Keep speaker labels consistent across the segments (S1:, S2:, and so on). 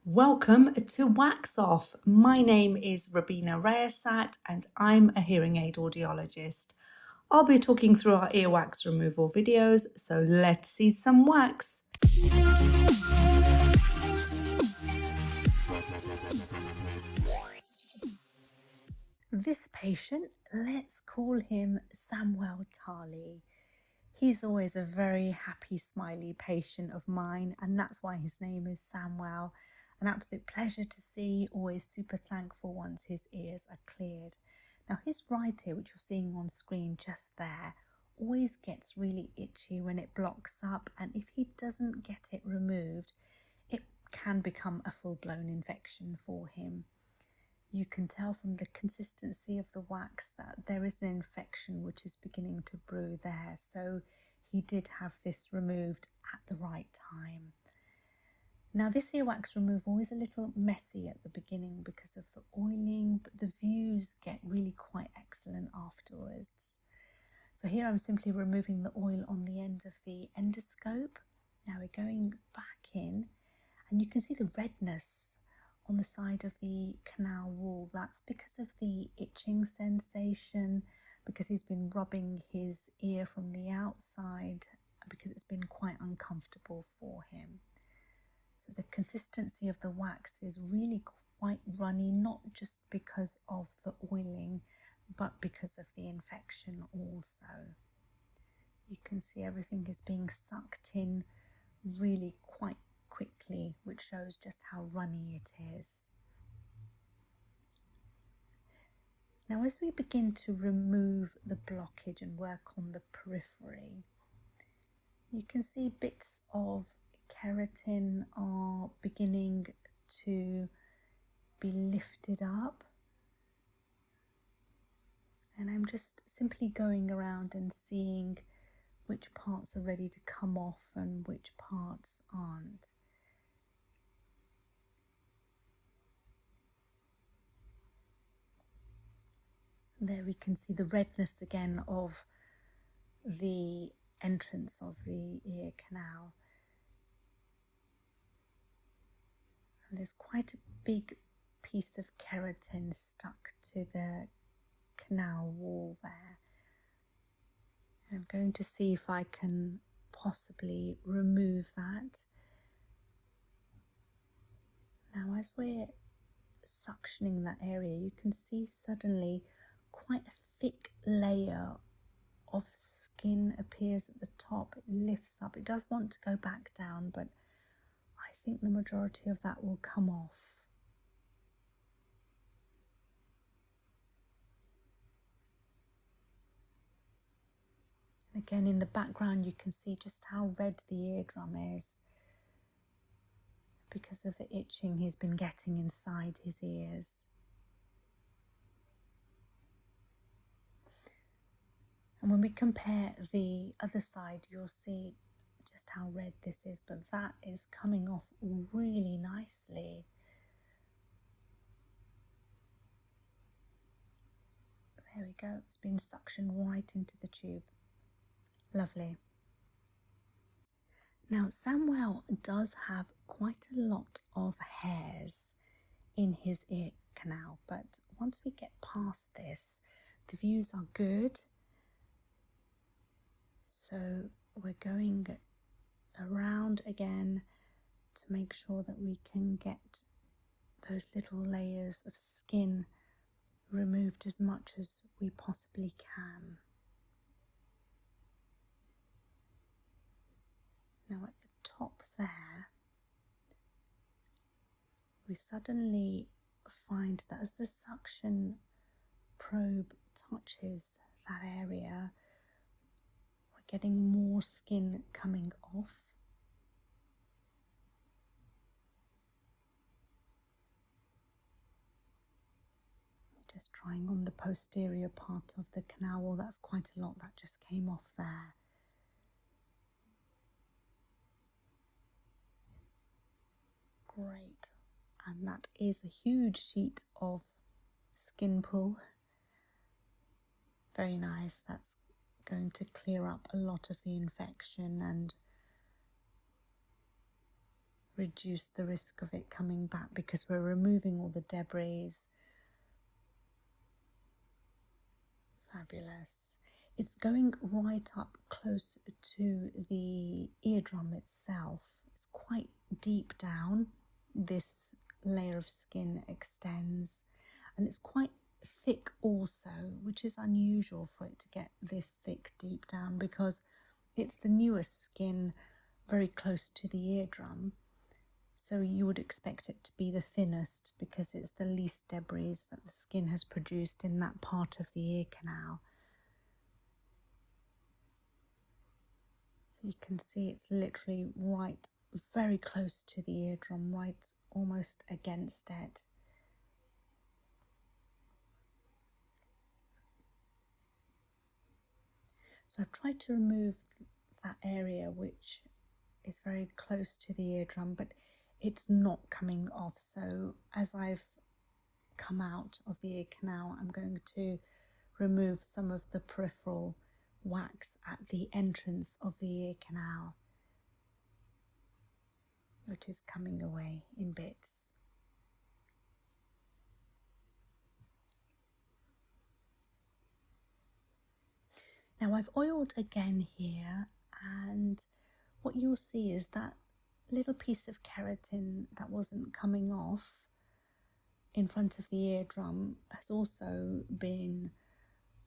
S1: Welcome to Wax Off. My name is Robina Rayasat and I'm a hearing aid audiologist. I'll be talking through our earwax removal videos, so let's see some wax. This patient, let's call him Samuel Tali. He's always a very happy, smiley patient of mine, and that's why his name is Samuel. An absolute pleasure to see, always super thankful once his ears are cleared. Now his right ear, which you're seeing on screen just there, always gets really itchy when it blocks up, and if he doesn't get it removed, it can become a full-blown infection for him. You can tell from the consistency of the wax that there is an infection which is beginning to brew there, so he did have this removed at the right time. Now this earwax removal is a little messy at the beginning because of the oiling, but the views get really quite excellent afterwards. So here I'm simply removing the oil on the end of the endoscope. Now we're going back in and you can see the redness on the side of the canal wall. That's because of the itching sensation, because he's been rubbing his ear from the outside, because it's been quite uncomfortable for him. So the consistency of the wax is really quite runny, not just because of the oiling, but because of the infection also. You can see everything is being sucked in really quite quickly, which shows just how runny it is. Now as we begin to remove the blockage and work on the periphery, you can see bits of keratin are beginning to be lifted up, and I'm just simply going around and seeing which parts are ready to come off and which parts aren't. There we can see the redness again of the entrance of the ear canal. And there's quite a big piece of keratin stuck to the canal wall there. And I'm going to see if I can possibly remove that. Now as we're suctioning that area, you can see suddenly quite a thick layer of skin appears at the top. It lifts up. It does want to go back down, but I think the majority of that will come off. Again, in the background you can see just how red the eardrum is because of the itching he's been getting inside his ears. And when we compare the other side, you'll see just how red this is, but that is coming off really nicely. There we go, it's been suctioned right into the tube. Lovely. Now Samuel does have quite a lot of hairs in his ear canal, but once we get past this, the views are good. So we're going around again to make sure that we can get those little layers of skin removed as much as we possibly can. Now at the top there, we suddenly find that as the suction probe touches that area, we're getting more skin coming off. Just trying on the posterior part of the canal wall. That's quite a lot that just came off there. Great. And that is a huge sheet of skin pull. Very nice. That's going to clear up a lot of the infection and reduce the risk of it coming back because we're removing all the debris. Fabulous. It's going right up close to the eardrum itself. It's quite deep down. This layer of skin extends, and it's quite thick also, which is unusual for it to get this thick deep down because it's the newest skin very close to the eardrum. So you would expect it to be the thinnest because it's the least debris that the skin has produced in that part of the ear canal. You can see it's literally right, very close to the eardrum, right almost against it. So I've tried to remove that area which is very close to the eardrum, but it's not coming off. So as I've come out of the ear canal, I'm going to remove some of the peripheral wax at the entrance of the ear canal, which is coming away in bits. Now I've oiled again here, and what you'll see is that little piece of keratin that wasn't coming off in front of the eardrum has also been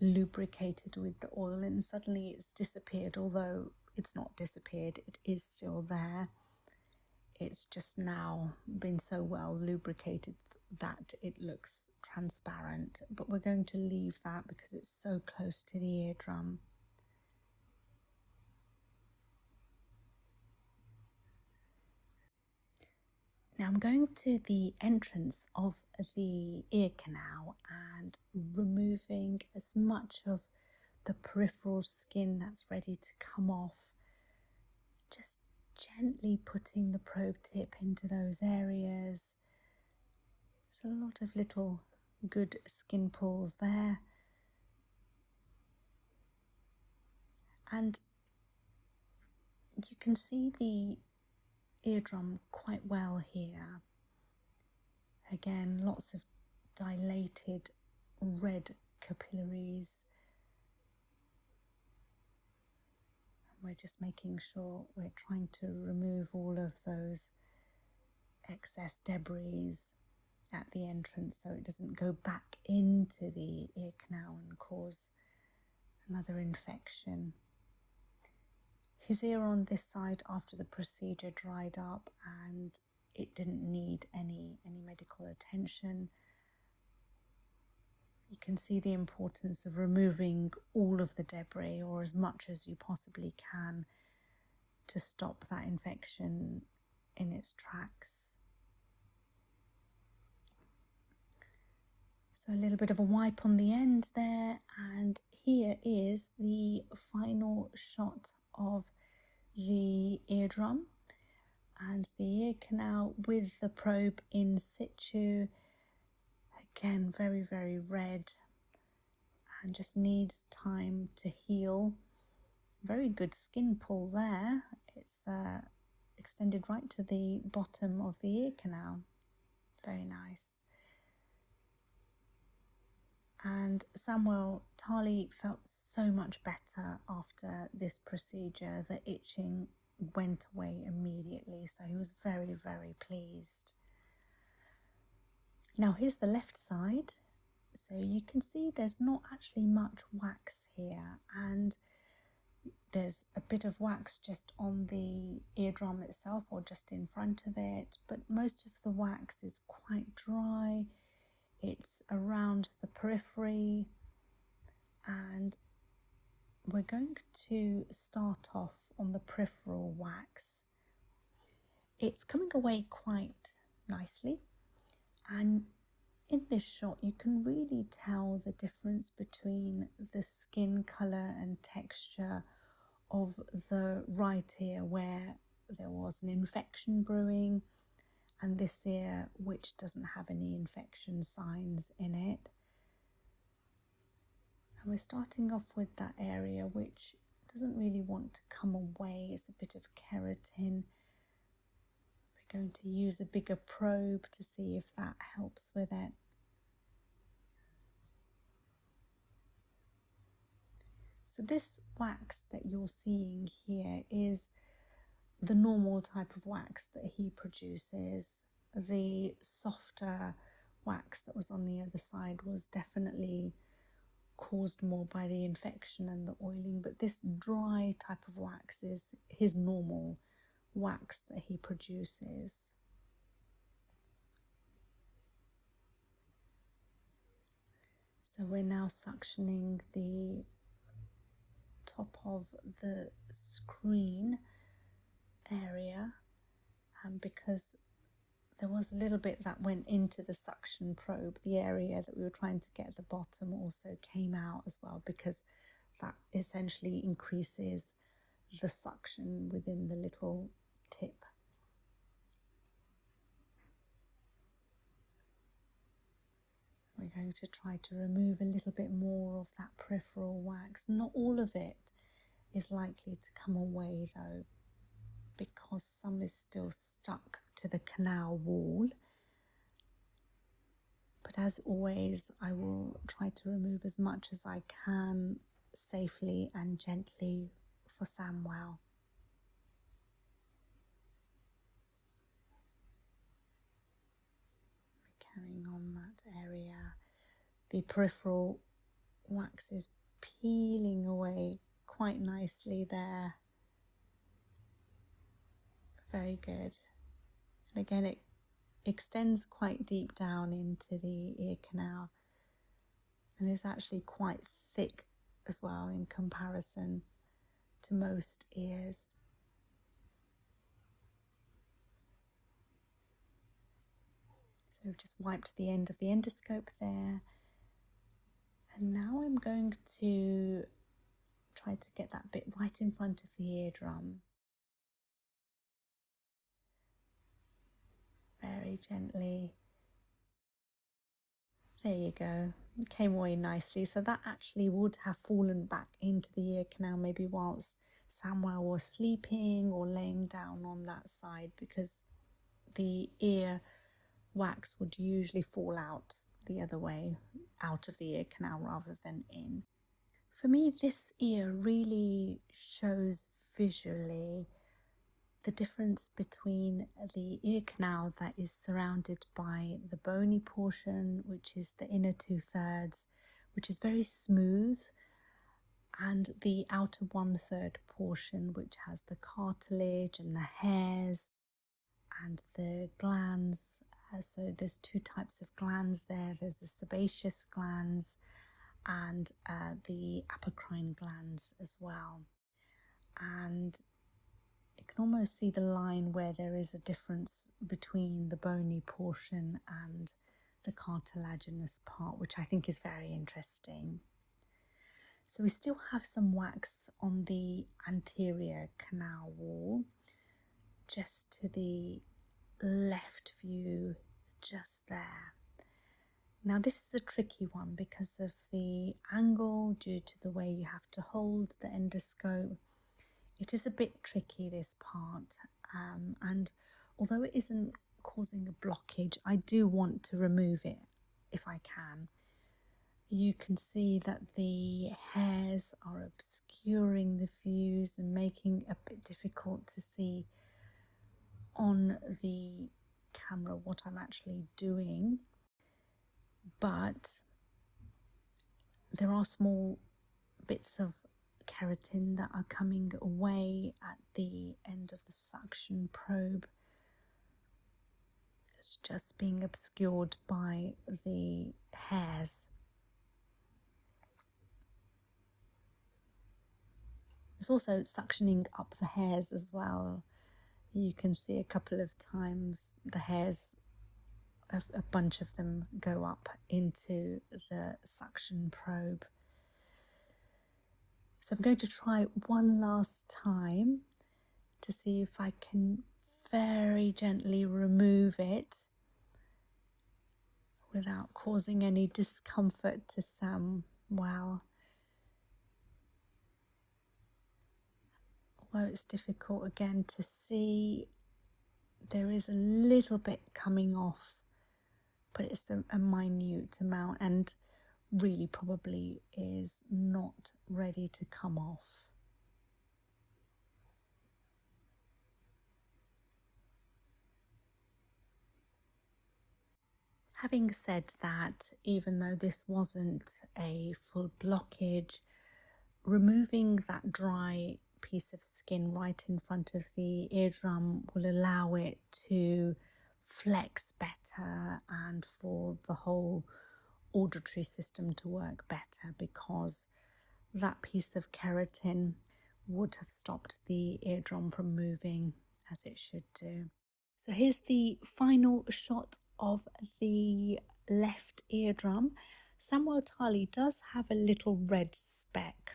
S1: lubricated with the oil, and suddenly it's disappeared. Although it's not disappeared, it is still there. It's just now been so well lubricated that it looks transparent, but we're going to leave that because it's so close to the eardrum. Now I'm going to the entrance of the ear canal and removing as much of the peripheral skin that's ready to come off, just gently putting the probe tip into those areas. There's a lot of little good skin pulls there, and you can see the eardrum quite well here. Again, lots of dilated red capillaries. And we're just making sure we're trying to remove all of those excess debris at the entrance so it doesn't go back into the ear canal and cause another infection. His ear on this side after the procedure dried up and it didn't need any medical attention. You can see the importance of removing all of the debris, or as much as you possibly can, to stop that infection in its tracks. So a little bit of a wipe on the end there, and here is the final shot of the eardrum and the ear canal with the probe in situ. Again, very, very red and just needs time to heal. Very good skin pull there. It's extended right to the bottom of the ear canal. Very nice. And Samuel Tali felt so much better after this procedure. The itching went away immediately, so he was very, very pleased. Now here's the left side. So you can see there's not actually much wax here, and there's a bit of wax just on the eardrum itself or just in front of it, but most of the wax is quite dry. It's around the periphery, and we're going to start off on the peripheral wax. It's coming away quite nicely, and in this shot you can really tell the difference between the skin colour and texture of the right ear where there was an infection brewing, and this ear which doesn't have any infection signs in it. And we're starting off with that area which doesn't really want to come away. It's a bit of keratin. We're Going to use a bigger probe to see if that helps with it. So this wax that you're seeing here is the normal type of wax that he produces. The softer wax that was on the other side was definitely caused more by the infection and the oiling, but this dry type of wax is his normal wax that he produces. So we're now suctioning the top of the screen area, and because there was a little bit that went into the suction probe, the area that we were trying to get at the bottom also came out as well, because that essentially increases the suction within the little tip. We're going to try to remove a little bit more of that peripheral wax. Not all of it is likely to come away though, because some is still stuck to the canal wall. But as always, I will try to remove as much as I can safely and gently for Samuel. Carrying on that area. The peripheral wax is peeling away quite nicely there. Very good. And again, it extends quite deep down into the ear canal and is actually quite thick as well in comparison to most ears. So we've just wiped the end of the endoscope there, and now I'm going to try to get that bit right in front of the eardrum. Very gently. There you go. It came away nicely. So that actually would have fallen back into the ear canal maybe whilst Samuel was sleeping or laying down on that side, because the ear wax would usually fall out the other way, out of the ear canal rather than in. For me, this ear really shows visually the difference between the ear canal that is surrounded by the bony portion, which is the inner 2/3, which is very smooth, and the outer 1/3 portion, which has the cartilage and the hairs and the glands. So there's two types of glands there. There's the sebaceous glands and the apocrine glands as well. And you can almost see the line where there is a difference between the bony portion and the cartilaginous part, which I think is very interesting. So we still have some wax on the anterior canal wall, just to the left view, just there. Now this is a tricky one because of the angle, due to the way you have to hold the endoscope. It is a bit tricky, this part, and although it isn't causing a blockage, I do want to remove it if I can. You can see that the hairs are obscuring the views and making it a bit difficult to see on the camera what I'm actually doing, but there are small bits of keratin that are coming away at the end of the suction probe. It's just being obscured by the hairs. It's also suctioning up the hairs as well. You can see a couple of times the hairs, a bunch of them go up into the suction probe. So I'm going to try one last time to see if I can very gently remove it without causing any discomfort to Samuel. Although it's difficult again to see there is a little bit coming off, but it's a minute amount and really probably is not ready to come off. Having said that, even though this wasn't a full blockage, removing that dry piece of skin right in front of the eardrum will allow it to flex better and for the whole auditory system to work better, because that piece of keratin would have stopped the eardrum from moving as it should do. So here's the final shot of the left eardrum. Samuel Tali does have a little red speck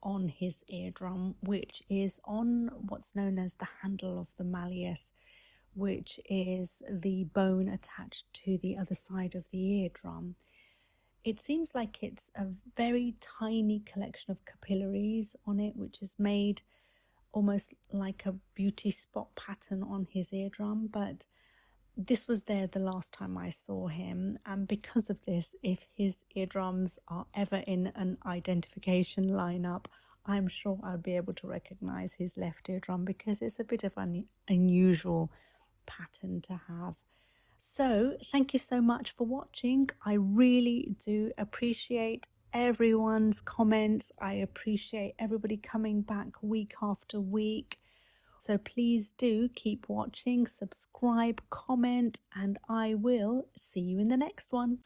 S1: on his eardrum, which is on what's known as the handle of the malleus, which is the bone attached to the other side of the eardrum. It seems like it's a very tiny collection of capillaries on it, which is made almost like a beauty spot pattern on his eardrum, but this was there the last time I saw him, and because of this, if his eardrums are ever in an identification lineup, I'm sure I'll be able to recognize his left eardrum, because it's a bit of an unusual pattern to have. So thank you so much for watching. I really do appreciate everyone's comments. I appreciate everybody coming back week after week. So please do keep watching, subscribe, comment, and I will see you in the next one.